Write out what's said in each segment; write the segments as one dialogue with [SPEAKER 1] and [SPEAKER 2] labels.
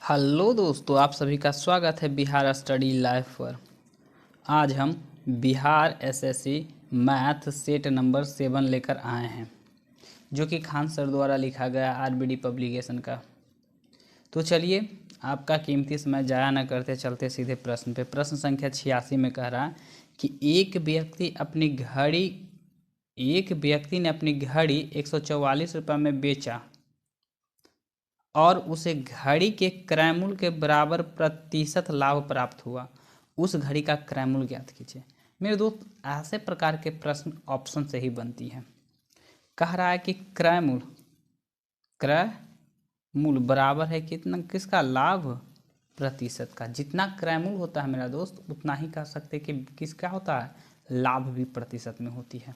[SPEAKER 1] Hello दोस्तों, आप सभी का स्वागत है बिहार स्टडी लाइफ पर। आज हम Bihar SSC math set number 7 लेकर आए हैं, जो कि खान सर द्वारा लिखा गया आरबीडी पब्लिकेशन का। तो चलिए, आपका कीमती समय जाया न करते चलते सीधे प्रश्न पे। प्रश्न संख्या 86 में कह रहा कि एक व्यक्ति ने अपनी घड़ी 144 रुपये में बेचा और उसे घड़ी के क्रय मूल्य के बराबर प्रतिशत लाभ प्राप्त हुआ। उस घड़ी का क्रय मूल्य ज्ञात कीजिए। मेरे दोस्त, ऐसे प्रकार के प्रश्न ऑप्शन से ही बनती है। कह रहा है कि क्रय मूल्य बराबर है कितना, किसका, लाभ प्रतिशत का। जितना क्रय मूल्य होता है मेरा दोस्त, उतना ही कह सकते कि किसका होता है, लाभ भी प्रतिशत में होती है।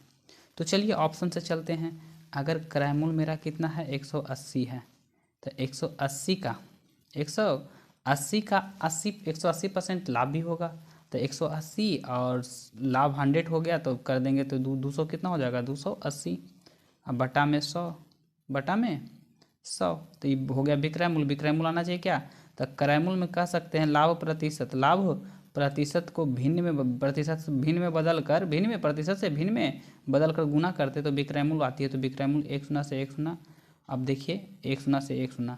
[SPEAKER 1] तो चलिए ऑप्शन से चलते हैं। अगर क्रय मूल्य मेरा कितना है, 180 है, तो 180 का 180% लाभ भी होगा। तो 180 और लाभ 100 हो गया, तो कर देंगे तो 200 कितना हो जाएगा, 280। अब बटा में 100, तो ये हो गया विक्रय मूल्य। विक्रय मूल्य आना चाहिए क्या, तो क्रय मूल्य में कह सकते हैं लाभ प्रतिशत को प्रतिशत से भिन्न में बदल कर गुना करते तो विक्रय मूल्य आती है। तो विक्रय मूल्य 1 शून्य से 1 शून्य। अब देखिए 1 शून्य से 1 शून्य।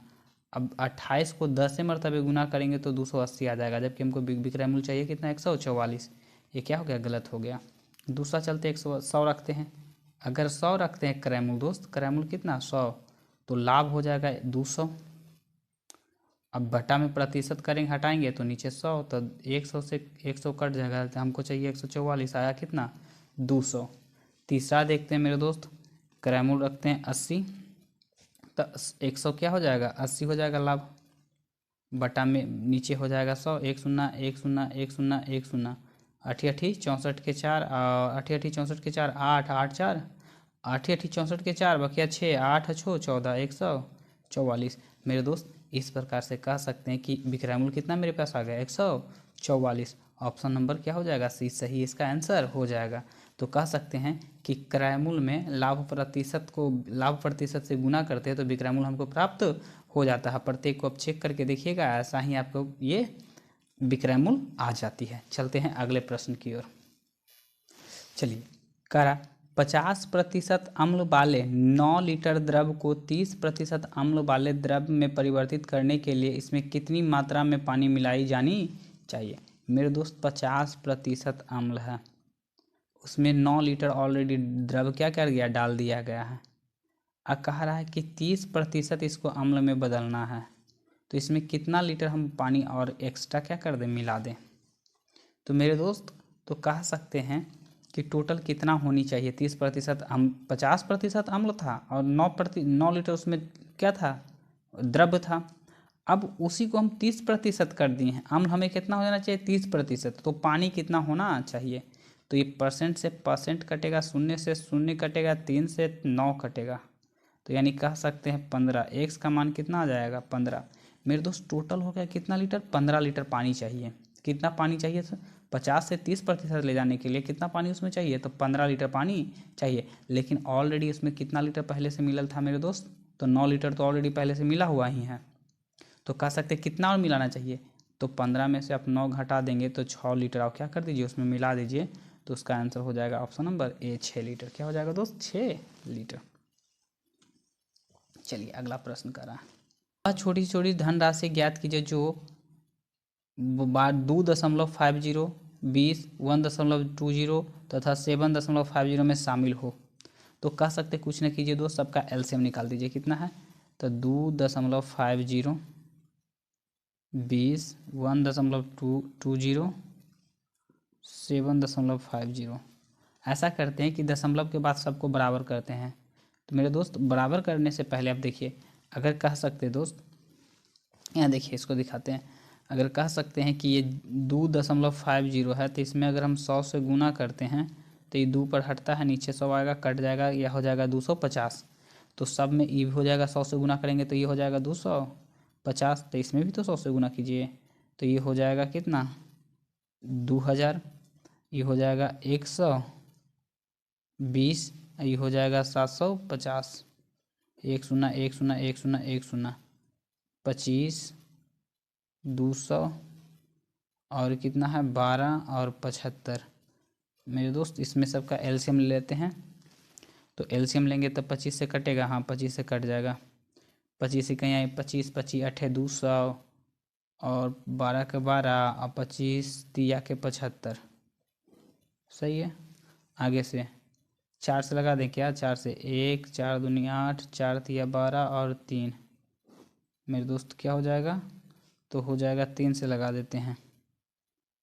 [SPEAKER 1] अब 28 को 10 से मरतबे गुना करेंगे तो 280 आ जाएगा, जबकि हमको विक्रय मूल्य चाहिए कितना, 144। ये क्या हो गया, गलत हो गया। दूसरा चलते 100 रखते हैं। अगर 100 रखते हैं क्रय मूल्य दोस्त, क्रय मूल्य कितना 100, तो लाभ हो जाएगा 200। अब बटा में प्रतिशत करेंगे, हटाएंगे तो नीचे 100, तो 100 से 100 कट जाएगा, तो हमको चाहिए 144, आया कितना, 200। तीसरा देखते हैं मेरे दोस्त, क्रय मूल्य रखते हैं 80, तो 100 क्या हो जाएगा, 80 हो जाएगा लाभ। बटा में नीचे हो जाएगा 100, 1 शून्य 1 शून्य 1 शून्य 1 शून्य, 8 के 4, 8 8 4, 8 के 4 बकिया 6, 8 6 14, 144। मेरे दोस्त, इस प्रकार से कह सकते हैं कि विक्रय मूल्य कितना मेरे पास आ गया, 144। ऑप्शन नंबर क्या हो जाएगा, सी सही इसका आंसर हो जाएगा। तो कह सकते हैं कि क्रय मूल्य में लाभ प्रतिशत से गुना करते हैं तो विक्रय मूल्य हमको प्राप्त हो जाता है। प्रत्येक को आप चेक करके देखिएगा, ऐसा ही आपको ये विक्रय मूल्य आ जाती है। चलते हैं अगले प्रश्न की ओर। चलिए, करा 50% अम्ल वाले 9 लीटर द्रव को 30% अम्ल वाले द्रव में परिवर्तित करने के लिए इसमें कितनी मात्रा में पानी मिलाई जानी चाहिए। मेरे दोस्त, 50% अम्ल है, उसमें 9 लीटर ऑलरेडी द्रव क्या कर गया, डाल दिया गया है। अब कह रहा है कि 30% इसको अम्ल में बदलना है, तो इसमें कितना लीटर हम पानी और एक्स्ट्रा क्या कर दें, मिला दें। तो मेरे दोस्त, तो कह सकते हैं कि टोटल कितना होनी चाहिए, 30% 50% अम्ल था और 9 लीटर उसमें क्या था, द्रव था। अब उसी को हम 30% कर दिए हैं, अम्ल हमें कितना हो जाना चाहिए, 30%, तो पानी कितना होना चाहिए। तो ये परसेंट से परसेंट कटेगा, शून्य से शून्य कटेगा, 3 से 9 कटेगा, तो यानी कह सकते हैं 15। एक्स का मान कितना आ जाएगा, 15। मेरे दोस्त, टोटल हो गया कितना लीटर, 15 लीटर पानी चाहिए। कितना पानी चाहिए सर, 50 से 30% ले जाने के लिए कितना पानी उसमें चाहिए, तो 15 लीटर पानी चाहिए। लेकिन ऑलरेडी उसमें कितना लीटर पहले से मिलल था मेरे दोस्त, तो 9 लीटर तो ऑलरेडी पहले से मिला हुआ ही है। तो कह सकते हैं कितना और मिलाना चाहिए, तो 15 में से आप 9 घटा देंगे तो 6 लीटर और क्या कर दीजिए, उसमें मिला दीजिए। तो उसका आंसर हो जाएगा ऑप्शन नंबर ए, 6 लीटर। क्या हो जाएगा दोस्त, 6 लीटर। चलिए अगला प्रश्न कर रहा है, वह छोटी छोटी धनराशि ज्ञात कीजिए जो 2.50, 20, 1.20 तथा 7.50 में शामिल हो। तो कह सकते कुछ न कीजिए दोस्त, सबका एलसीएम निकाल दीजिए, कितना है, तो 2.50, 20, 1.20, 7.50। ऐसा करते हैं कि दशमलव के बाद सबको बराबर करते हैं। तो मेरे दोस्त, बराबर करने से पहले आप देखिए, अगर कह सकते दोस्त, यहाँ देखिए इसको दिखाते हैं। अगर कह सकते हैं कि ये 2.50 है, तो इसमें अगर हम 100 से गुना करते हैं तो ये 2 पर हटता है, नीचे 100 आएगा, कट जाएगा, यह हो जाएगा 250। तो सब में ये हो जाएगा, 100 से गुना करेंगे तो ये हो जाएगा 250, तो इसमें भी तो 100 से गुना कीजिए, तो ये हो जाएगा कितना, 2000। ये हो जाएगा 120, ये हो जाएगा 750, 1 शून्य 1 शून्य 1 शून्य 1 शून्य, 25, 200 और कितना है 12 और 75। मेरे दोस्त इसमें सबका एलसीएम ले लेते हैं। तो एलसीएम लेंगे तब 25 से कटेगा, हाँ 25 से कट जाएगा। 25 से कहीं आए 25, 25 अठे 200 और 12 के 12 और 25 तिया के 75। सही है। आगे से 4 से लगा दें क्या, 4 से 1, 4 दूनी 8, 4 तिया 12 और 3। मेरे दोस्त क्या हो जाएगा, तो हो जाएगा 3 से लगा देते हैं।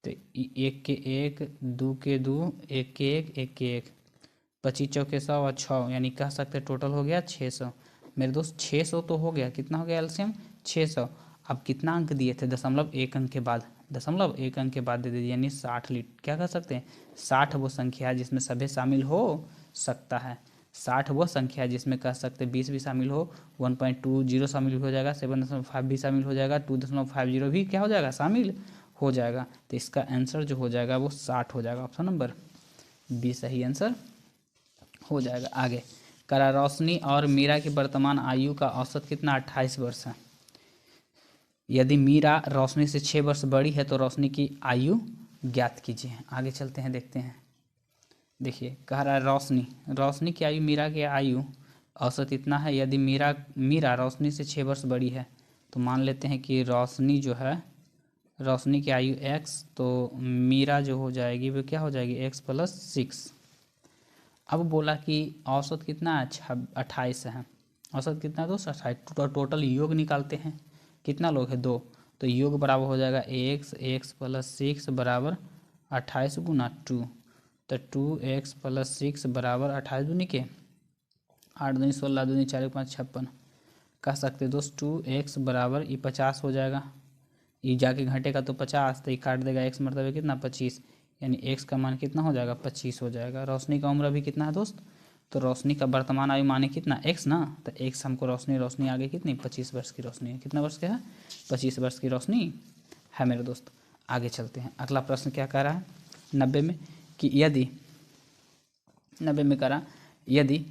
[SPEAKER 1] तो 1 के 1, 2 के 2, 1 के 1, 1 के 1, 25 चौके 100 और 6, यानी कह सकते टोटल हो गया 600। मेरे दोस्त 600 तो हो गया, कितना हो गया एलसीएम 600। अब कितना अंक दिए थे, 0.1 अंक के बाद, 0.1 अंक के बाद दे दीजिए, यानी 60 लीटर। क्या कर सकते हैं, 60 वो संख्या है जिसमें सभी शामिल हो सकता है। 60 वो संख्या है जिसमें कह सकते हैं 20 भी शामिल हो, 1.20 शामिल हो जाएगा, 7.5 भी शामिल हो जाएगा, 2.50 भी क्या हो जाएगा, शामिल हो जाएगा। तो इसका आंसर जो हो जाएगा वो 60 हो जाएगा। ऑप्शन नंबर बी सही आंसर हो जाएगा। आगे करा, रोशनी और मीरा की वर्तमान आयु का औसत कितना, 28 वर्ष है। यदि मीरा रोशनी से 6 वर्ष बड़ी है तो रोशनी की आयु ज्ञात कीजिए। आगे चलते हैं, देखते हैं। देखिए कह रहा है रोशनी की आयु, मीरा की आयु औसत इतना है। यदि मीरा रोशनी से 6 वर्ष बड़ी है तो मान लेते हैं कि रोशनी जो है, रोशनी की आयु x, तो मीरा जो हो जाएगी वो क्या हो जाएगी, x + 6। अब बोला कि औसत कितना है, 28 है। औसत कितना है दोस्त, 28। टोटल योग निकालते हैं, कितना लोग है, 2। तो योग बराबर हो जाएगा x + 6 बराबर 28 गुना 2। तो 2x + 6 बराबर 28 दूनी के 8 दूनी 16, दूनी 4 5 56। कह सकते दोस्त 2x बराबर ये 50 हो जाएगा। ये जाके घटेगा तो 50, तो ये काट देगा, x मतलब कितना 25, यानी x का मान कितना हो जाएगा 25 हो जाएगा। रोशनी का उम्र अभी कितना है दोस्त, तो रोशनी का वर्तमान आयु माने कितना x ना, तो x हमको रोशनी आगे कितनी 25 वर्ष की रोशनी है। कितना वर्ष का है, 25 वर्ष की रोशनी है मेरे दोस्त। आगे चलते हैं, अगला प्रश्न क्या कह रहा है 90 में, कि यदि 90 में करा, यदि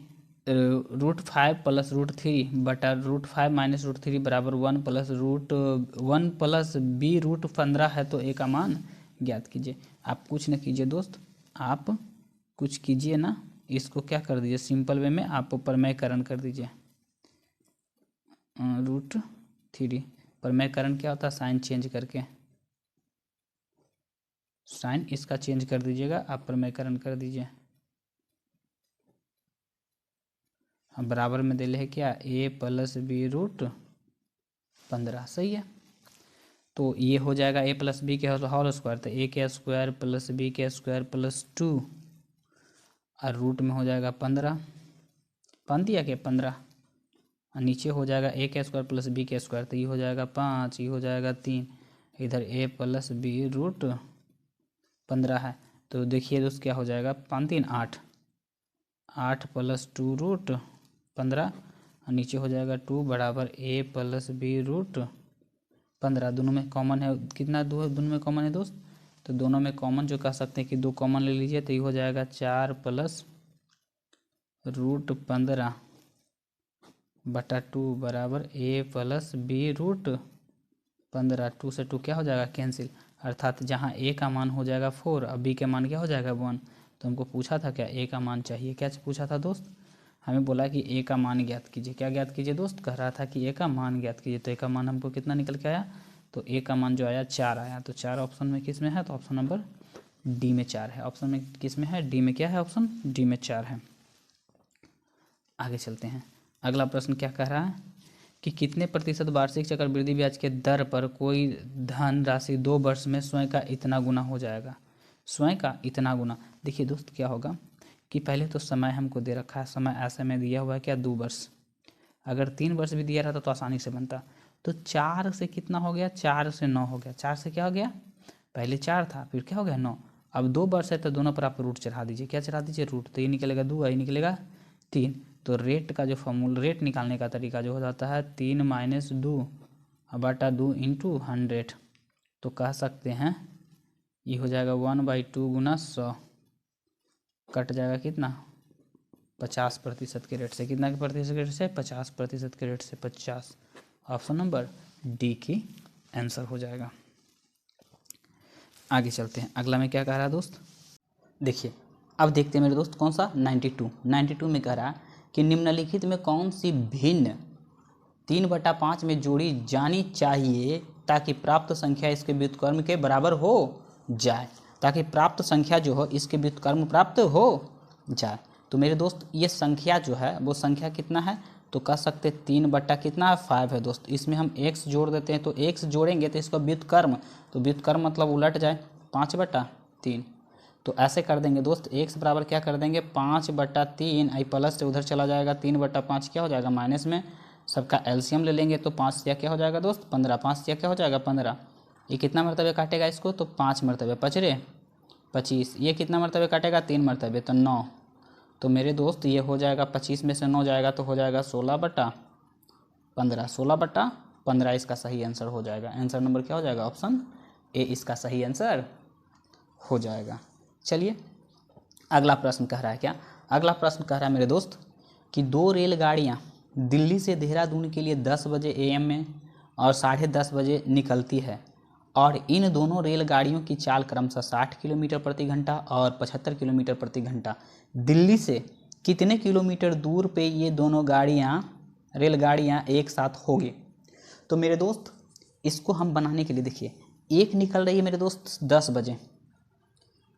[SPEAKER 1] √5 + √3 बटा √5 - √3 बराबर 1 + b√15 है तो a का मान ज्ञात कीजिए। आप कुछ न कीजिए दोस्त, आप कुछ कीजिए ना, इसको क्या कर दीजिए, सिंपल वे में आप प्रमेयकरण कर दीजिए। √3 प्रमेयकरण क्या होता है, साइन चेंज करके, साइन इसका चेंज कर दीजिएगा, आप प्रमेयकरण कर दीजिए। हम बराबर में दे ले क्या, a + b√15। सही है। तो ये हो जाएगा a + b के होल स्क्वायर, तो a के स्क्वायर + b के स्क्वायर +2 और रूट में हो जाएगा 15, 5 दिया के 15, और नीचे हो जाएगा a के स्क्वायर + b के स्क्वायर, तो ये हो जाएगा 5, ये हो जाएगा 3, इधर a + b√15 है। तो देखिए दोस्त क्या हो जाएगा, 5 3 8, 8 + 2√15 और नीचे हो जाएगा 2 बराबर a + b√15। दोनों में कॉमन है, कितना दोनों में कॉमन है दोस्त, तो दोनों में कॉमन जो कह सकते हैं कि 2 कॉमन ले लीजिए, तो ये हो जाएगा 4 + √15 बटा 2 बराबर a + b√15। 2 से 2 क्या हो जाएगा, कैंसिल, अर्थात जहाँ a का मान हो जाएगा 4 और b के मान क्या हो जाएगा 1। तो हमको पूछा था क्या, a का मान चाहिए, क्या पूछा था दोस्त, हमें बोला कि a का मान ज्ञात कीजिए। क्या ज्ञात कीजिए दोस्त, कह रहा था कि a का मान ज्ञात कीजिए। तो a का मान हमको कितना निकल के आया, तो a का मान जो आया 4 आया। तो 4 ऑप्शन में किस में है, तो ऑप्शन नंबर डी में 4 है। ऑप्शन में किस में है, डी में क्या है, ऑप्शन डी में 4 है। आगे चलते हैं, अगला प्रश्न क्या कह रहा है कि कितने प्रतिशत वार्षिक चक्रवृद्धि ब्याज के दर पर कोई धन राशि 2 वर्ष में स्वयं का इतना गुना हो जाएगा। स्वयं का इतना गुना, देखिए दोस्त क्या होगा कि पहले तो समय हमको दे रखा है, समय ऐसे में दिया हुआ है क्या 2 वर्ष, अगर 3 वर्ष भी दिया रहता तो आसानी से बनता। तो 4 से कितना हो गया, 4 से 9 हो गया। 4 से क्या हो गया, पहले 4 था फिर क्या हो गया 9। अब 2 वर्ष है तो दोनों पर आप रूट चढ़ा दीजिए, क्या चढ़ा दीजिए, रूट। तो ये निकलेगा 2 ये निकलेगा 3। तो रेट का जो फॉर्मूला, रेट निकालने का तरीका जो हो जाता है 3 - 2 बटा 2 × 100। तो कह सकते हैं ये हो जाएगा 1/2 गुना 100, कट जाएगा कितना 50% के रेट से। कितना के प्रतिशत के रेट से, 50% के रेट से 50। ऑप्शन नंबर डी की आंसर हो जाएगा। आगे चलते हैं, अगला में क्या कह रहा है दोस्त, देखिए अब देखते हैं मेरे दोस्त कौन सा 92 में कह रहा है कि निम्नलिखित में कौन सी भिन्न 3/5 में जोड़ी जानी चाहिए ताकि प्राप्त संख्या इसके व्युत्क्रम के बराबर हो जाए, ताकि प्राप्त संख्या जो हो इसके व्युत्क्रम प्राप्त हो जाए। तो मेरे दोस्त ये संख्या जो है वो संख्या कितना है, तो कह सकते 3 कितना है 5 है दोस्त। इसमें हम x जोड़ देते हैं, तो x जोड़ेंगे तो इसका व्युत्क्रम, तो व्युत्क्रम मतलब उलट जाए 5/3। तो ऐसे कर देंगे दोस्त, x बराबर क्या कर देंगे 5/3, आई प्लस से उधर चला जाएगा 3/5 क्या हो जाएगा माइनस में, सबका एलसीएम ले लेंगे तो 5 से क्या हो जाएगा दोस्त 15, 5 से क्या हो जाएगा 15। ये कितना मरतबे काटेगा इसको, तो 5 मरतबे 25। ये कितना मरतबे काटेगा 3 मरतबे, तो 9। तो मेरे दोस्त ये हो जाएगा 25 में से 9 जाएगा तो हो जाएगा 16/15, 16/15 इसका सही आंसर हो जाएगा। आंसर नंबर क्या हो जाएगा, ऑप्शन ए इसका सही आंसर हो जाएगा। चलिए अगला प्रश्न कह रहा है क्या, अगला प्रश्न कह रहा है मेरे दोस्त कि 2 रेलगाड़ियाँ दिल्ली से देहरादून के लिए 10 बजे AM में और 10:30 बजे निकलती है और इन दोनों रेलगाड़ियों की चाल क्रमशः 60 किलोमीटर प्रति घंटा और 75 किलोमीटर प्रति घंटा। दिल्ली से कितने किलोमीटर दूर पे ये दोनों रेलगाड़ियाँ एक साथ होगी। तो मेरे दोस्त इसको हम बनाने के लिए देखिए, एक निकल रही है मेरे दोस्त 10 बजे,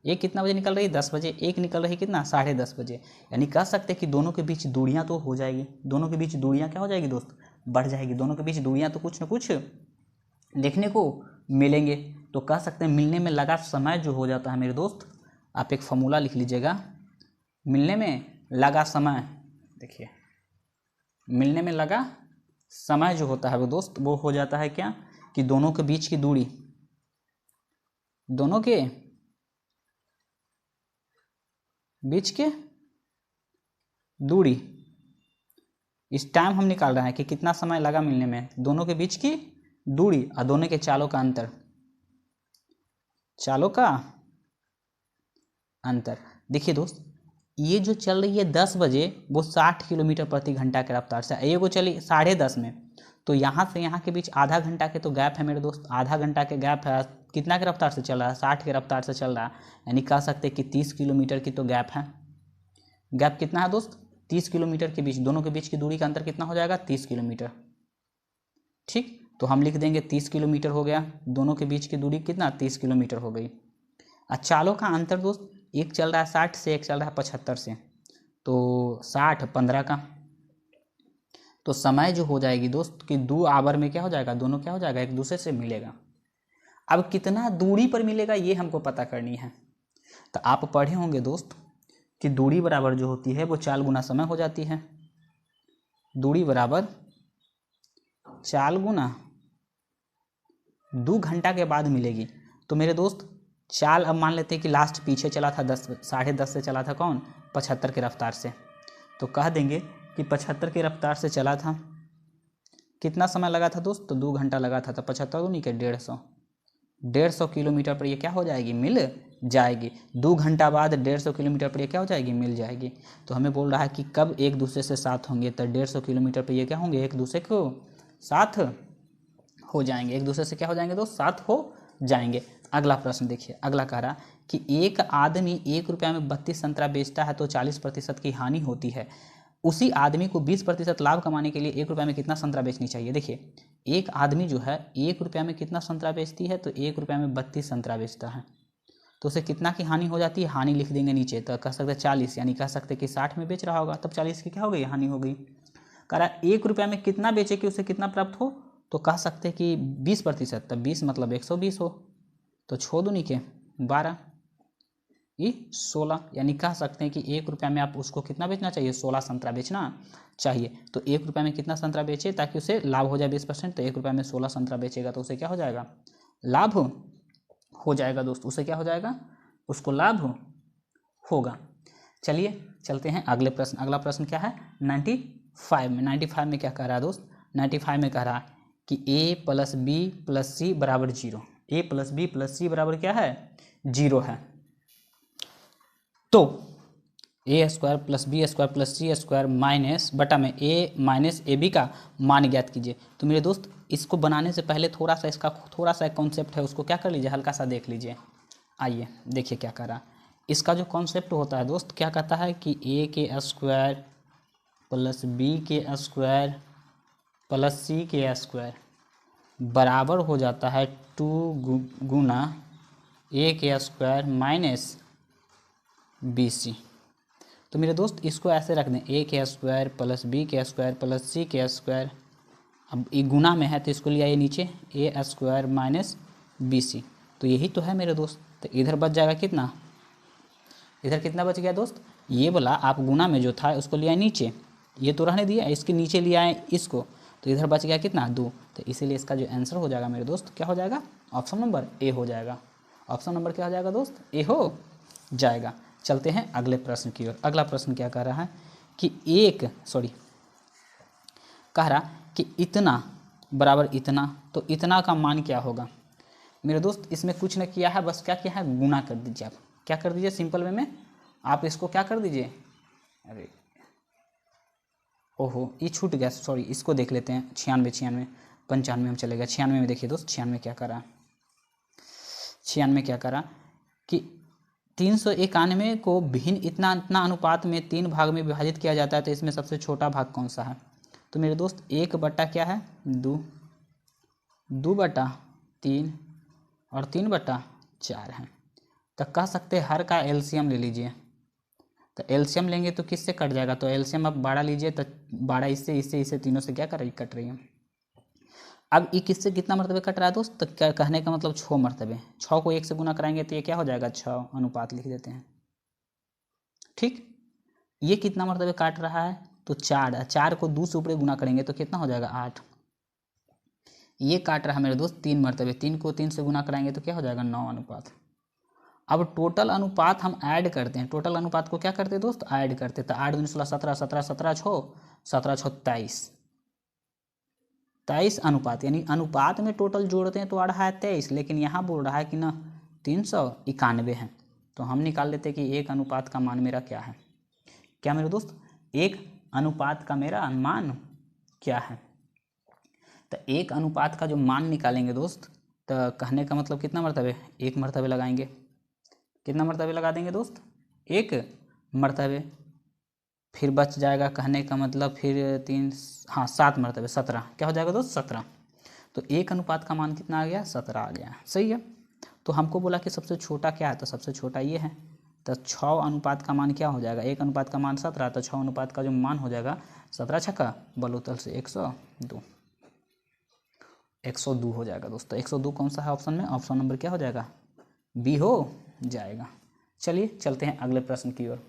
[SPEAKER 1] एक कितना बजे निकल रही है 10 बजे, एक निकल रही है कितना 10:30 बजे, यानी कह सकते हैं कि दोनों के बीच दूरियां तो हो जाएगी, दोनों के बीच दूरियां क्या हो जाएगी दोस्त, बढ़ जाएगी। दोनों के बीच दूरियां तो कुछ न कुछ देखने को मिलेंगे। तो कह सकते हैं मिलने में लगा समय जो हो जाता है मेरे दोस्त, आप एक फॉर्मूला लिख लीजिएगा, मिलने में लगा समय, देखिए मिलने में लगा समय जो होता है वो दोस्त वो हो जाता है क्या, कि दोनों के बीच की दूरी, दोनों के बीच के दूरी, इस टाइम हम निकाल रहे हैं कि कितना समय लगा मिलने में, दोनों के बीच की दूरी और दोनों के चालों का अंतर, चालों का अंतर। देखिए दोस्त ये जो चल रही है 10 बजे वो 60 किलोमीटर प्रति घंटा के रफ्तार से, ये वो चली 10:30 में, तो यहाँ से यहाँ के बीच आधा घंटा के तो गैप है मेरे दोस्त, आधा घंटा के गैप है, कितना के रफ्तार से चल रहा है 60 के रफ्तार से चल रहा है, यानी कह सकते हैं कि 30 किलोमीटर की तो गैप है। गैप कितना है दोस्त 30 किलोमीटर के बीच, दोनों के बीच की दूरी का अंतर कितना हो जाएगा 30 किलोमीटर। ठीक, तो हम लिख देंगे 30 किलोमीटर हो गया, दोनों के बीच की दूरी कितना 30 किलोमीटर हो गई। चालों का अंतर दोस्त, एक चल रहा है 60 से, एक चल रहा है 75 से, तो 60 15 का, तो समय जो हो जाएगी दोस्त कि 2 आवर में क्या हो जाएगा, दोनों क्या हो जाएगा एक दूसरे से मिलेगा। अब कितना दूरी पर मिलेगा ये हमको पता करनी है। तो आप पढ़े होंगे दोस्त कि दूरी बराबर जो होती है वो चाल गुना समय हो जाती है, दूरी बराबर चाल गुना 2 घंटा के बाद मिलेगी। तो मेरे दोस्त चाल अब मान लेते हैं कि लास्ट पीछे चला था 10:30 से चला था कौन 75 के रफ्तार से, तो कह देंगे कि 75 के रफ्तार से चला था, कितना समय लगा था दोस्त, तो 2 घंटा लगा था, तो 75 दूनी के 150 किलोमीटर पर ये क्या हो जाएगी मिल जाएगी। 2 घंटा बाद 150 किलोमीटर पर ये क्या हो जाएगी मिल जाएगी। तो हमें बोल रहा है कि कब एक दूसरे से साथ होंगे, तो 150 किलोमीटर पर ये क्या होंगे एक दूसरे को साथ हो जाएंगे, एक दूसरे से क्या हो जाएंगे दोस्त साथ हो जाएंगे। अगला प्रश्न देखिए, अगला कह रहा कि एक आदमी 1 रुपया में 32 संतरा बेचता है तो 40% की हानि होती है, उसी आदमी को 20% लाभ कमाने के लिए 1 रुपया में कितना संतरा बेचनी चाहिए। देखिए एक आदमी जो है 1 रुपया में कितना संतरा बेचती है, तो 1 रुपया में 32 संतरा बेचता है, तो उसे कितना की हानि हो जाती है, हानि लिख देंगे नीचे, तो कह सकते 40, यानी कह सकते कि 60 में बेच रहा होगा तब 40 की क्या हो गई हानि हो गई। कह रहा 1 रुपया में कितना बेचे कि उसे कितना प्राप्त हो, तो कह सकते कि 20%, तब 20 मतलब 120 हो, तो छोड़ दूनी के 12 ये 16, यानी कह सकते हैं कि 1 रुपया में आप उसको कितना बेचना चाहिए 16 संतरा बेचना चाहिए। तो 1 रुपया में कितना संतरा बेचे ताकि उसे लाभ हो जाए 20%, तो 1 रुपया में 16 संतरा बेचेगा तो उसे क्या हो जाएगा लाभ हो जाएगा दोस्त, उसे क्या हो जाएगा उसको लाभ होगा। चलिए चलते हैं अगले प्रश्न। अगला प्रश्न क्या है 95 में। 95 में क्या कह रहा है दोस्त, 95 में कह रहा है कि a + b + c बराबर 0, a + b + c बराबर क्या है 0 है, तो a² + b² + c² माइनस बटा में a - ab का मान ज्ञात कीजिए। तो मेरे दोस्त इसको बनाने से पहले थोड़ा सा इसका थोड़ा सा कॉन्सेप्ट है, उसको क्या कर लीजिए, हल्का सा देख लीजिए। आइए देखिए क्या कर रहा। इसका जो कॉन्सेप्ट होता है दोस्त, क्या कहता है कि ए के स्क्वायर प्लस बी के स्क्वायर प्लस सी के स्क्वायर बराबर हो जाता है 2 गुना ए के स्क्वायर माइनस बी सी। तो मेरे दोस्त इसको ऐसे रख दें, ए के स्क्वायर प्लस बी के स्क्वायर प्लस सी के स्क्वायर। अब ये गुना में है तो इसको लिया ये नीचे, ए स्क्वायर माइनस बी सी। तो यही तो है मेरे दोस्त। तो इधर बच जाएगा कितना, इधर कितना बच गया दोस्त, ये बोला आप गुना में जो था उसको लिया नीचे, ये तो रहने दिया, इसके नीचे लिया है इसको, तो इधर बच गया कितना 2। तो इसीलिए इसका जो आंसर हो जाएगा मेरे दोस्त क्या हो जाएगा, ऑप्शन नंबर ए हो जाएगा। ऑप्शन नंबर क्या हो जाएगा दोस्त, ए हो जाएगा। चलते हैं अगले प्रश्न की ओर। अगला प्रश्न क्या कह रहा है कि कह रहा कि इतना बराबर इतना, तो इतना का मान क्या होगा। मेरे दोस्त इसमें कुछ न किया है, बस क्या किया है, गुना कर दीजिए। आप क्या कर दीजिए, सिंपल वे में आप इसको क्या कर दीजिए, अरे ओहो ये छूट गया, सॉरी, इसको देख लेते हैं। 96 95 में चलेगा। 96 में देखिए दोस्त, 96 क्या करा, 96 क्या करा कि 391 को भिन्न इतना इतना अनुपात में 3 भाग में विभाजित किया जाता है, तो इसमें सबसे छोटा भाग कौन सा है। तो मेरे दोस्त 1 बटा क्या है 2, 2 बटा 3 और 3 बटा 4 है। तो कह सकते हैं हर का एलसीएम ले लीजिए। तो एलसीएम लेंगे तो किससे कट जाएगा, तो एलसीएम अब 12 लीजिए, तो 12 इससे तीनों से क्या कर रही, कट रही है। अब ये किससे कितना मरतबे कट रहा है दोस्त, तो क्या कहने का मतलब 6 मरतबे। 6 को 1 से गुना कराएंगे तो ये क्या हो जाएगा 6, अनुपात लिख देते हैं। ठीक, ये कितना मरतबे काट रहा है, तो 4, 4 को 2 से ऊपर गुना करेंगे तो कितना हो जाएगा 8। ये काट रहा है मेरे दोस्त 3 मरतबे, 3 को 3 से गुना कराएंगे तो क्या हो जाएगा 9 अनुपात। अब टोटल अनुपात हम ऐड करते हैं, टोटल अनुपात को क्या करते हैं दोस्त, ऐड करते हैं। तो 8 दूनी 16 17 17 17 6 17 6 23, 23 अनुपात, यानी अनुपात में टोटल जोड़ते हैं तो आ रहा है 23, लेकिन यहाँ बोल रहा है कि ना 391 है। तो हम निकाल लेते हैं कि 1 अनुपात का मान मेरा क्या है। क्या मेरे दोस्त, 1 अनुपात का मेरा मान क्या है। तो 1 अनुपात का जो मान निकालेंगे दोस्त, तो कहने का मतलब कितना मरतबे, 1 मरतबे लगाएंगे। कितना मरतबे लगा देंगे दोस्त, 1 मरतबे। फिर बच जाएगा, कहने का मतलब फिर 3 हाँ 7 मरतबे, 17 क्या हो जाएगा दोस्त 17। तो 1 अनुपात का मान कितना आ गया, 17 आ गया, सही है। तो हमको बोला कि सबसे छोटा क्या है, तो सबसे छोटा ये है। तो 6 अनुपात का मान क्या हो जाएगा, 1 अनुपात का मान 17, तो 6 अनुपात का जो मान हो जाएगा 17 छक्का बलोतल से 102, 102 हो जाएगा दोस्तों। 102 कौन सा है ऑप्शन में, ऑप्शन नंबर क्या हो जाएगा, बी हो जाएगा। चलिए चलते हैं अगले प्रश्न की ओर।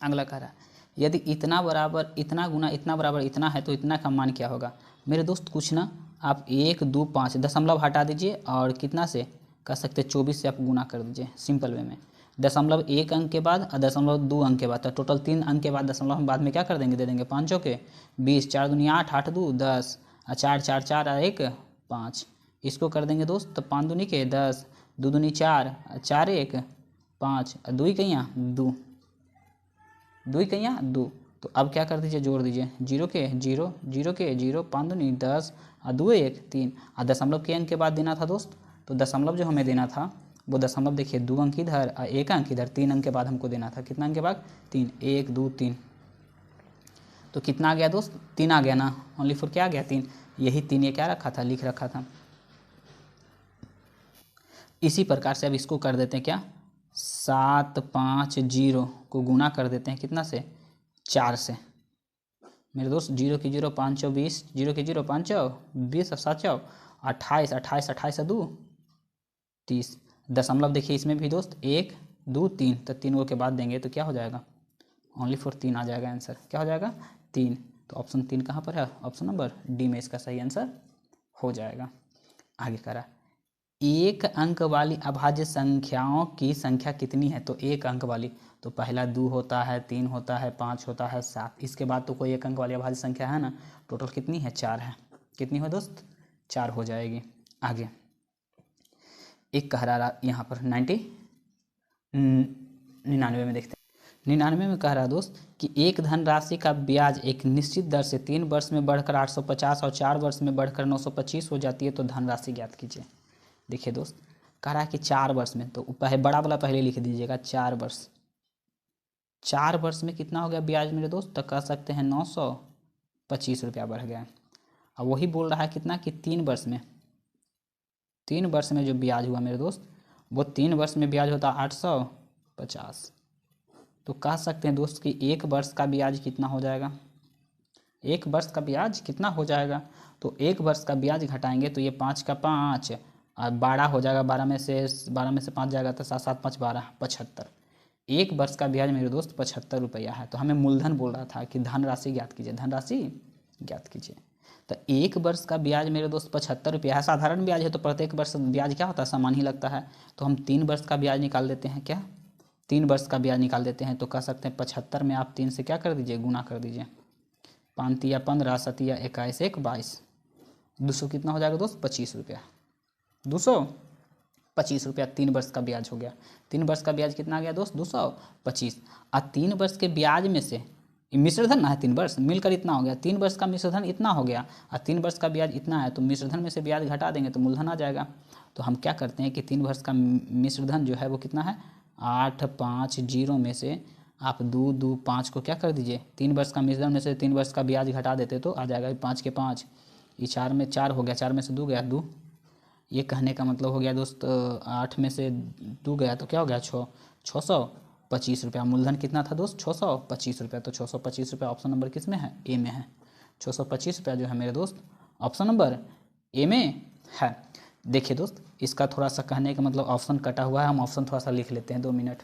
[SPEAKER 1] अगला कह रहा है यदि इतना बराबर इतना गुना इतना बराबर इतना है तो इतना का मान क्या होगा। मेरे दोस्त कुछ ना, आप 1 2 5 दशमलव हटा दीजिए और कितना से कह सकते 24 से आप गुना कर दीजिए सिंपल वे में। दशमलव 1 अंक के बाद और दशमलव 2 अंक के बाद, तो टोटल 3 अंक के बाद दशमलव हम बाद में क्या कर देंगे, दे देंगे 5 के 20, 4 दूनी 8, 8 2 10, 4 4 4 और 1 5, इसको कर देंगे दोस्त। तो 5 दूनी के 10, 2 दूनी 4, 4 1 5, 2 कहियाँ 2, 2 कहियाँ 2। तो अब क्या कर दीजिए, जोड़ दीजिए, 0 के 0, 0 के 0, 5 दूनी 10 और 2 1 3, और दशमलव के अंक के बाद देना था दोस्त। तो दशमलव जो हमें देना था वो दशमलव देखिए 2 अंक इधर और 1 अंक इधर, 3 अंक के बाद हमको देना था। कितना अंक के बाद 3, 1 2 3। तो कितना आ गया दोस्त, 3 आ गया ना, ओनली फॉर क्या आ गया 3। यही 3 ये क्या रखा था, लिख रखा था। इसी प्रकार से अब इसको कर देते हैं क्या, 7 5 0 को गुना कर देते हैं कितना से, 4 से। मेरे दोस्त 0 की 0 5 20, 0 की 0 5 20 और 7 28, 28 28 2 30। दशमलव देखिए इसमें भी दोस्त 1 2 3, तो 3 के बाद देंगे तो क्या हो जाएगा, ओनली फॉर 3 आ जाएगा आंसर। क्या हो जाएगा 3। तो ऑप्शन 3 कहाँ पर है, ऑप्शन नंबर डी में इसका सही आंसर हो जाएगा। आगे करा, एक अंक वाली अभाज्य संख्याओं की संख्या कितनी है। तो एक अंक वाली, तो पहला 2 होता है, 3 होता है, 5 होता है, 7, इसके बाद तो कोई एक अंक वाली अभाज्य संख्या है ना। टोटल कितनी है, 4 है। कितनी हो दोस्त, 4 हो जाएगी। आगे एक कह रहा यहाँ पर 99 में देखते हैं। 99 में कह रहा है दोस्त कि एक धनराशि का ब्याज एक निश्चित दर से 3 वर्ष में बढ़कर 850 और 4 वर्ष में बढ़कर 925 हो जाती है, तो धनराशि ज्ञात कीजिए। देखिए दोस्त, कह रहा है कि 4 वर्ष में, तो पहले बड़ा वाला पहले लिख दीजिएगा 4 वर्ष। 4 वर्ष में कितना हो गया ब्याज मेरे दोस्त, तो कह सकते हैं 925 रुपया बढ़ गया। अब वही बोल रहा है कितना कि 3 वर्ष में, 3 वर्ष में जो ब्याज हुआ मेरे दोस्त, वो 3 वर्ष में ब्याज होता 850। तो कह सकते हैं दोस्त कि 1 वर्ष का ब्याज कितना हो जाएगा, 1 वर्ष का ब्याज कितना हो जाएगा। तो 1 वर्ष का ब्याज घटाएंगे तो ये 5 का 5 और 12 हो जाएगा, 12 में से 5 जाएगा तो 7 7 5 12 75। 1 वर्ष का ब्याज मेरे दोस्त 75 रुपया है। तो हमें मूलधन बोल रहा था कि धनराशि ज्ञात कीजिए, धनराशि ज्ञात कीजिए। तो 1 वर्ष का ब्याज मेरे दोस्त 75 रुपया है। साधारण ब्याज है तो प्रत्येक वर्ष ब्याज क्या होता है, समान ही लगता है। तो हम 3 वर्ष का ब्याज निकाल देते हैं, क्या 3 वर्ष का ब्याज निकाल देते हैं। तो कह सकते हैं 75 में आप 3 से क्या कर दीजिए, गुना कर दीजिए। 5 तिया 15, 7 तिया 21, 1 22, 200 कितना हो जाएगा दोस्त, 25 रुपया। 225 रुपया 3 वर्ष का ब्याज हो गया। 3 वर्ष का ब्याज कितना आ गया दोस्त, 225। और 3 वर्ष के ब्याज में से मिश्रधन ना है, 3 वर्ष मिलकर इतना हो गया, 3 वर्ष का मिश्रधन इतना हो गया और 3 वर्ष का ब्याज इतना है। तो मिश्रधन में से ब्याज घटा देंगे तो मूलधन आ जाएगा। तो हम क्या करते हैं कि 3 वर्ष का मिश्रधन जो है वो कितना है, 8 5 0 में से आप 2 2 5 को क्या कर दीजिए, 3 वर्ष का मिश्रधन में से 3 वर्ष का ब्याज घटा देते तो आ जाएगा 5 के 5, ये 4 में 4 हो गया, 4 में से 2 गया 2। ये कहने का मतलब हो गया दोस्त 8 में से 2 गया तो क्या हो गया 6, 625 रुपया। मूलधन कितना था दोस्त, 625 रुपया। तो 625 रुपया ऑप्शन नंबर किस में है, ए में है। 625 रुपया जो है मेरे दोस्त ऑप्शन नंबर ए में है। देखिए दोस्त, इसका थोड़ा सा कहने का मतलब ऑप्शन कटा हुआ है, हम ऑप्शन थोड़ा सा लिख लेते हैं, 2 मिनट।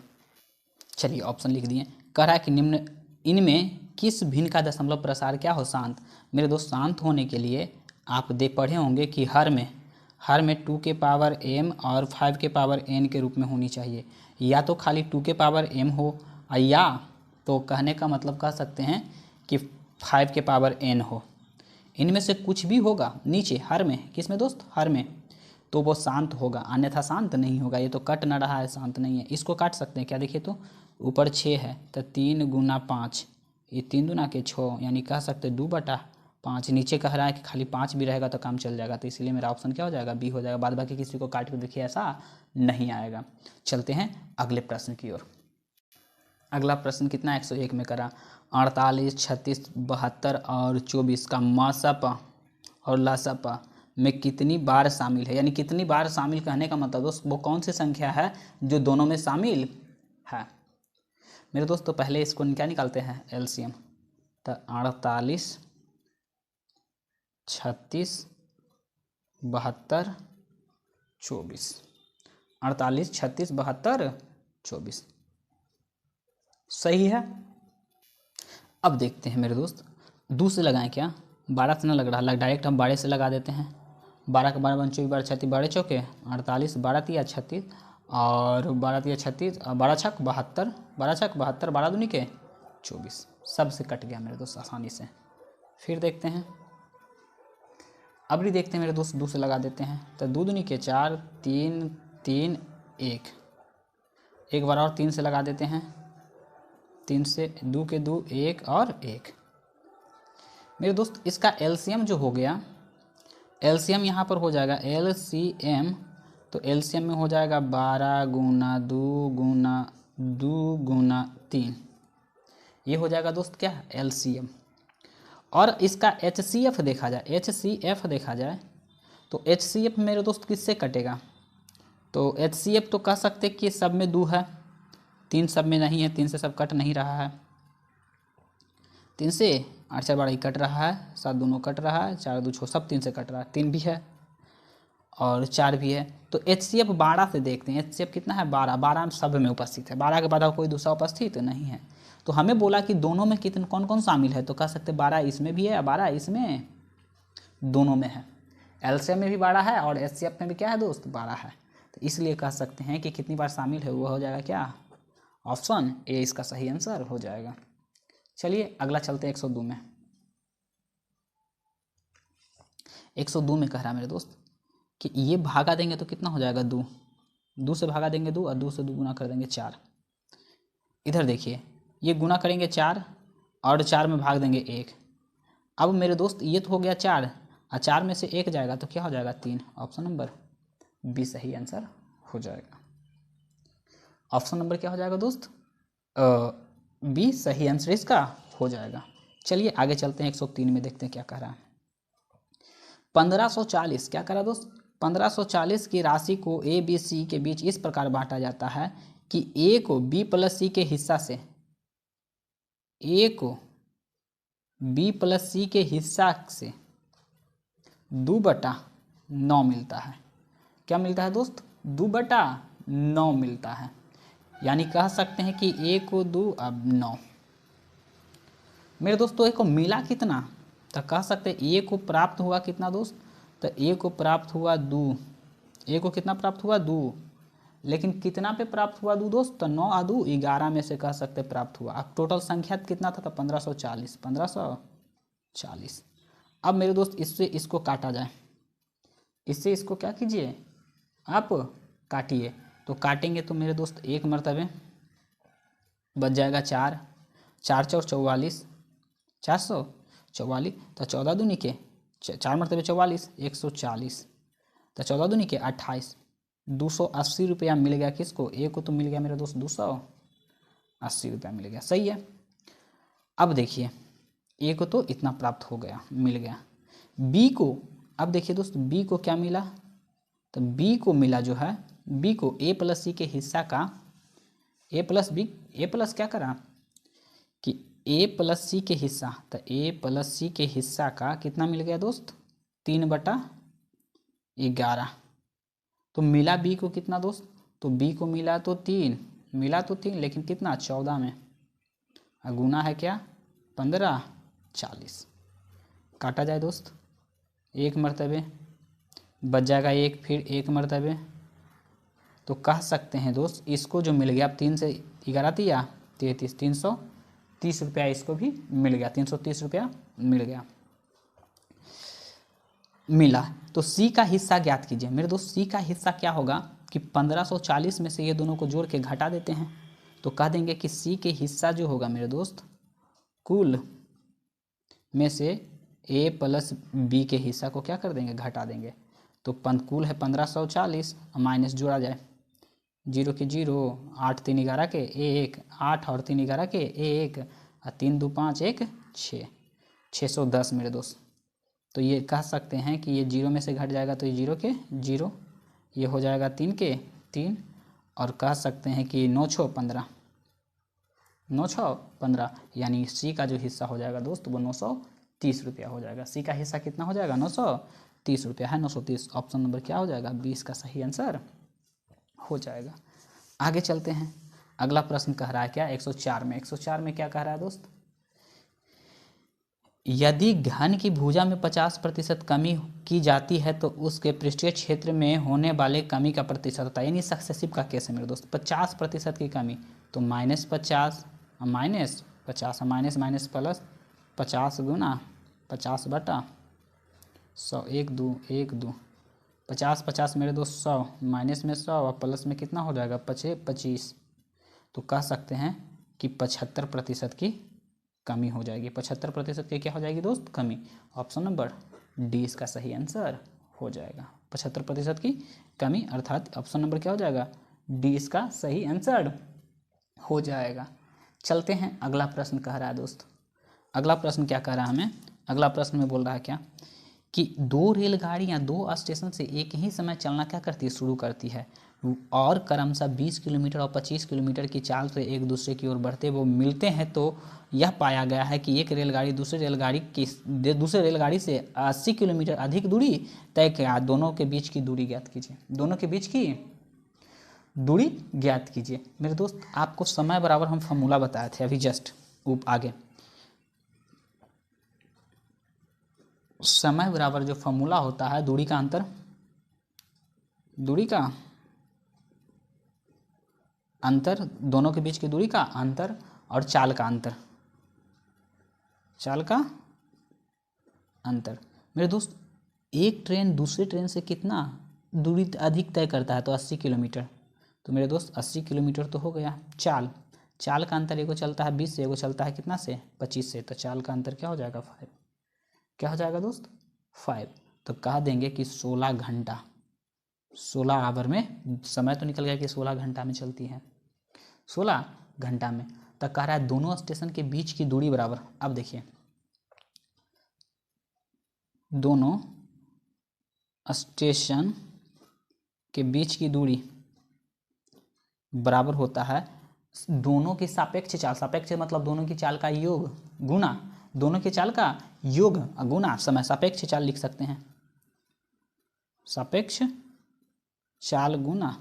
[SPEAKER 1] चलिए ऑप्शन लिख दिए। कह रहा है कि निम्न इनमें किस भिन्न का दशमलव प्रसार क्या हो, शांत। मेरे दोस्त शांत होने के लिए आप पढ़े होंगे कि हर में 2 के पावर m और 5 के पावर n के रूप में होनी चाहिए। या तो खाली 2 के पावर m हो, या तो कहने का मतलब कह सकते हैं कि 5 के पावर n हो। इनमें से कुछ भी होगा नीचे हर में, किस में दोस्त, हर में, तो वो शांत होगा, अन्यथा शांत नहीं होगा। ये तो कट ना रहा है, शांत नहीं है। इसको काट सकते हैं क्या, देखिए तो ऊपर 6 है तो 3 गुना 5, ये 3 दूना के 6, यानी कह सकते 2/5। नीचे कह रहा है कि खाली 5 भी रहेगा तो काम चल जाएगा, तो इसलिए मेरा ऑप्शन क्या हो जाएगा, बी हो जाएगा। बाद बाकी किसी को काट के देखिए ऐसा नहीं आएगा। चलते हैं अगले प्रश्न की ओर। अगला प्रश्न कितना 101 में करा, 48 36 72 और 24 का मसप और लसप में कितनी बार शामिल है। यानी कितनी बार शामिल कहने का मतलब दोस्त वो कौन सी संख्या है जो दोनों में शामिल है। मेरे दोस्त तो पहले इसको क्या निकालते हैं, एलसीएम। तो 48 36 72 24, 48 36 72 24 सही है। अब देखते हैं मेरे दोस्त, 2 से लगाएं क्या, 12 से ना लग रहा, डायरेक्ट हम 12 से लगा देते हैं। 12 का 12 24 12 36 12 चौके 48, 12 तिया 36 और 12 तिया 36 और 12 छक 72, 12 छक 72, 12 दूनी के 24, सब से कट गया मेरे दोस्त आसानी से। फिर देखते हैं, अब भी देखते हैं मेरे दोस्त, 2 से लगा देते हैं। तो 2 दूनी के 4 3 3 1, एक बार और 3 से लगा देते हैं। 3 से 2 के 2 1 और 1। मेरे दोस्त इसका एलसीएम जो हो गया, एलसीएम यहाँ पर हो जाएगा एलसीएम, तो एलसीएम में हो जाएगा 12 गुना 2 गुना 2 गुना 3, ये हो जाएगा दोस्त क्या, एलसीएम। और इसका एचसीएफ देखा जाए, एचसीएफ देखा जाए तो एचसीएफ मेरे दोस्त किससे कटेगा, तो एचसीएफ तो कह सकते कि सब में 2 है, 3 सब में नहीं है, 3 से सब कट नहीं रहा है। 3 से 8 4 12 कट रहा है, 7 दोनों कट रहा है, 4 2 6 सब 3 से कट रहा है, 3 भी है और 4 भी है। तो एचसीएफ 12 से देखते हैं, एचसीएफ कितना है 12, 12 सब में उपस्थित है, 12 के बाद कोई दूसरा उपस्थित नहीं है। तो हमें बोला कि दोनों में कितने कौन कौन शामिल है, तो कह सकते 12 इसमें भी है, 12 इसमें, दोनों में है। एलसीएम में भी 12 है और एचसीएफ में भी क्या है दोस्त, 12 है। तो इसलिए कह सकते हैं कि कितनी बार शामिल है, वो हो जाएगा क्या, ऑप्शन ए इसका सही आंसर हो जाएगा। चलिए अगला चलते हैं 102 में। 102 में कह रहा है मेरे दोस्त कि ये भागा देंगे तो कितना हो जाएगा 2 से भागा देंगे 2 और 2 से 2 गुना कर देंगे 4। इधर देखिए ये गुना करेंगे 4 और 4 में भाग देंगे 1। अब मेरे दोस्त ये तो हो गया 4 और 4 में से 1 जाएगा तो क्या हो जाएगा 3। ऑप्शन नंबर बी सही आंसर हो जाएगा। ऑप्शन नंबर क्या हो जाएगा दोस्त? बी सही आंसर इसका हो जाएगा। चलिए आगे चलते हैं 103 में, देखते हैं क्या कह रहा है। 1540 क्या कह रहा है दोस्त? 1540 की राशि को ए बी सी के बीच इस प्रकार बांटा जाता है कि ए को बी प्लस सी के हिस्सा से, ए को बी प्लस सी के हिस्सा से 2/9 मिलता है। क्या मिलता है दोस्त? 2/9 मिलता है। यानी कह सकते हैं कि ए को 2 अब 9। मेरे दोस्तों ए को मिला कितना? तो कह सकते हैं ए को प्राप्त हुआ कितना दोस्त? तो ए को प्राप्त हुआ 2। ए को कितना प्राप्त हुआ? 2। लेकिन कितना पे प्राप्त हुआ 2 दोस्त? तो 9 और 2 11 में से कह सकते प्राप्त हुआ। अब टोटल संख्या कितना था? तो 1540। 1540। अब मेरे दोस्त इससे इसको काटा जाए, इससे इसको क्या कीजिए आप काटिए। तो काटेंगे तो मेरे दोस्त एक मरतबे बच जाएगा 4, 4 चौक 44, 444। तो 14 दूनी के 4 मरतबे 44, 140। तो 14 दूनी के 28, 280 रुपया मिल गया किसको? ए को तो मिल गया मेरे दोस्त 280 रुपया मिल गया। सही है। अब देखिए ए को तो इतना प्राप्त हो गया, मिल गया। बी को अब देखिए दोस्त बी को क्या मिला? तो बी को मिला जो है, बी को ए प्लस सी के हिस्सा का, ए प्लस बी, ए प्लस क्या करा कि ए प्लस सी के हिस्सा, तो ए प्लस सी के हिस्सा का कितना मिल गया दोस्त? 3/11। तो मिला बी को कितना दोस्त? तो बी को मिला तो 3, मिला तो 3 लेकिन कितना? 14 में। गुना है क्या? 1540। काटा जाए दोस्त, एक मरतबे बच जाएगा 1, फिर एक मरतबे। तो कह सकते हैं दोस्त इसको जो मिल गया, अब 3 से 11 दिया 33, 330 रुपया इसको भी मिल गया, 330 रुपया मिल गया, मिला। तो सी का हिस्सा ज्ञात कीजिए। मेरे दोस्त सी का हिस्सा क्या होगा कि 1540 में से ये दोनों को जोड़ के घटा देते हैं। तो कह देंगे कि सी के हिस्सा जो होगा मेरे दोस्त, कुल में से ए प्लस बी के हिस्सा को क्या कर देंगे? घटा देंगे। तो कुल है 1540, माइनस जोड़ा जाए, 0 के 0, 8 3 11 के 1, 8 और 3 11 के 1, और 3 2 5 1 6, 610 मेरे दोस्त। तो ये कह सकते हैं कि ये 0 में से घट जाएगा तो ये 0 के 0, ये हो जाएगा 3 के 3, और कह सकते हैं कि 9 6 15, 9 6 15, यानी सी का जो हिस्सा हो जाएगा दोस्त वो 930 रुपया हो जाएगा। सी का हिस्सा कितना हो जाएगा? 930 रुपया है, 930। ऑप्शन नंबर क्या हो जाएगा? 20 का सही आंसर हो जाएगा। आगे चलते हैं। अगला प्रश्न कह रहा है क्या? 104 में, 104 में क्या कह रहा है दोस्त? यदि घन की भुजा में 50% कमी की जाती है तो उसके पृष्ठीय क्षेत्र में होने वाले कमी का प्रतिशत होता है। यानी सक्सेसिव का केस है मेरे दोस्त। 50% की कमी, तो -50 और -50 और माइनस माइनस प्लस 50 गुना 50/100, 1 2 1 2, 50 50 मेरे दोस्त 100, माइनस में 100 और प्लस में कितना हो जाएगा? 25। तो कह सकते हैं कि 75% की कमी हो जाएगी। 75% की क्या हो जाएगी दोस्त? कमी। ऑप्शन नंबर डी इसका सही आंसर हो जाएगा। 75% की कमी, अर्थात ऑप्शन नंबर क्या हो जाएगा? डी इसका सही आंसर हो जाएगा। चलते हैं, अगला प्रश्न कह रहा है दोस्त। अगला प्रश्न क्या कह रहा है हमें? अगला प्रश्न में बोल रहा है क्या कि 2 रेलगाड़ियाँ 2 स्टेशन से एक ही समय चलना क्या करती है? शुरू करती है, और क्रमशः 20 किलोमीटर और 25 किलोमीटर की चाल से एक दूसरे की ओर बढ़ते वो मिलते हैं। तो यह पाया गया है कि एक रेलगाड़ी दूसरे रेलगाड़ी से 80 किलोमीटर अधिक दूरी तय किया। दोनों के बीच की दूरी ज्ञात कीजिए। दोनों के बीच की दूरी ज्ञात कीजिए। मेरे दोस्त आपको समय बराबर हम फॉर्मूला बताए थे अभी जस्ट आगे। समय बराबर जो फॉर्मूला होता है दूरी का अंतर, दूरी का अंतर, दोनों के बीच की दूरी का अंतर और चाल का अंतर, चाल का अंतर। मेरे दोस्त एक ट्रेन दूसरी ट्रेन से कितना दूरी अधिक तय करता है? तो 80 किलोमीटर। तो मेरे दोस्त 80 किलोमीटर तो हो गया चाल, चाल का अंतर एगो चलता है 20 से, एगो चलता है कितना से 25 से, तो चाल का अंतर क्या हो जाएगा 5। क्या हो जाएगा दोस्त 5। तो कह देंगे कि 16 घंटा, 16 आवर में, समय तो निकल गया कि 16 घंटा में चलती है, 16 घंटा में। तो कह रहा है दोनों स्टेशन के बीच की दूरी बराबर। अब देखिए दोनों स्टेशन के बीच की दूरी बराबर होता है दोनों की सापेक्ष चाल, सापेक्ष मतलब दोनों की चाल का योग गुना, दोनों की चाल का योग गुना समय, सापेक्ष चाल लिख सकते हैं, सापेक्ष चाल गुना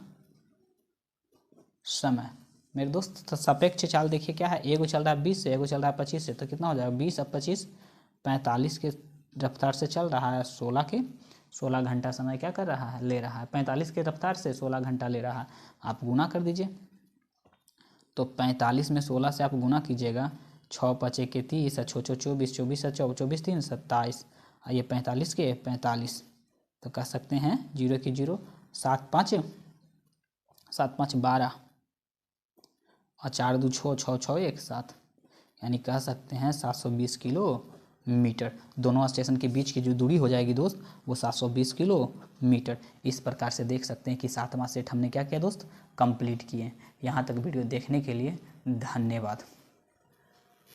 [SPEAKER 1] समय। मेरे दोस्त तो सापेक्ष चाल देखिए क्या है, एगो चल रहा है 20 से, एगो चल रहा है 25 से, तो कितना हो जाएगा 20 अब 25 45 के रफ्तार से चल रहा है, 16 घंटा समय क्या कर रहा है ले रहा है, 45 के रफ्तार से 16 घंटा ले रहा है। आप गुना कर दीजिए, तो 45 में 16 से आप गुना कीजिएगा, 6 5 के 30, 6 6 24, 24 24 3 27, ये 45 के 45, तो कह सकते हैं 0 की 0, 7 5 12 और 4 2 6 6 6 1 7, यानी कह सकते हैं 720 किलोमीटर। दोनों स्टेशन के बीच की जो दूरी हो जाएगी दोस्त वो 720 किलोमीटर। इस प्रकार से देख सकते हैं कि 7वां सेट हमने क्या किया दोस्त कंप्लीट किए। यहाँ तक वीडियो देखने के लिए धन्यवाद।